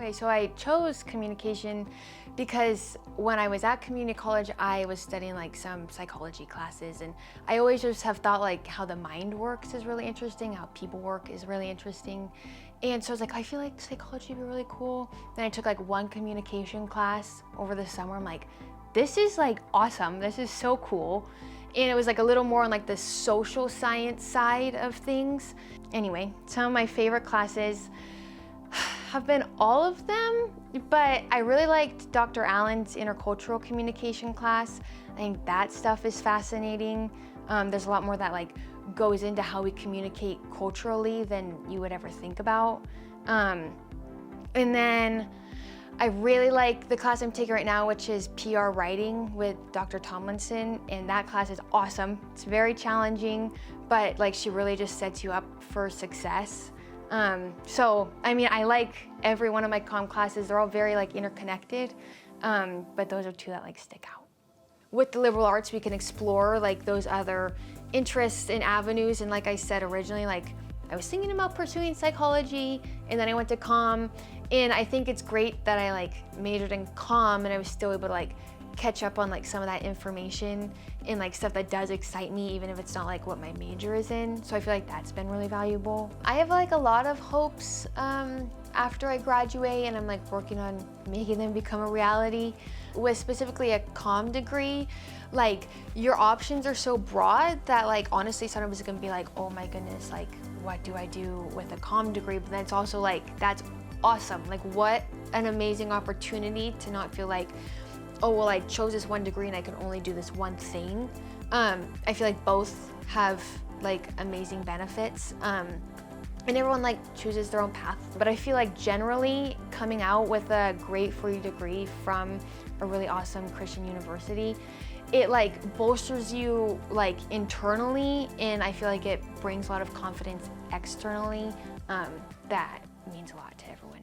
Okay, so I chose communication because when I was at community college, I was studying like some psychology classes, and I always just have thought like how the mind works is really interesting, how people work is really interesting. And so I was like, I feel like psychology would be really cool. Then I took like one communication class over the summer. I'm like, this is like awesome. This is so cool. And it was like a little more on like the social science side of things. Anyway, some of my favorite classes have been all of them, but I really liked Dr. Allen's intercultural communication class. I think that stuff is fascinating. There's a lot more that like goes into how we communicate culturally than you would ever think about. And then I really like the class I'm taking right now, which is PR writing with Dr. Tomlinson, and that class is awesome. It's very challenging, but like she really just sets you up for success. So, I mean, I like every one of my comm classes. They're all very like interconnected, but those are two that like stick out. With the liberal arts, we can explore like those other interests and avenues. And like I said originally, like I was thinking about pursuing psychology, and then I went to comm. And I think it's great that I like majored in comm and I was still able to like catch up on like some of that information and like stuff that does excite me, even if it's not like what my major is in. So I feel like that's been really valuable. I have like a lot of hopes after I graduate, and I'm like working on making them become a reality. With specifically a comm degree, like your options are so broad that like honestly sometimes it's gonna be like, oh my goodness, like what do I do with a comm degree? But then it's also like, that's awesome. Like what an amazing opportunity to not feel like, oh, well, I chose this one degree and I can only do this one thing. I feel like both have like amazing benefits. And everyone like chooses their own path. But I feel like generally coming out with a great free degree from a really awesome Christian university, it like bolsters you like internally, and I feel like it brings a lot of confidence externally. That means a lot to everyone.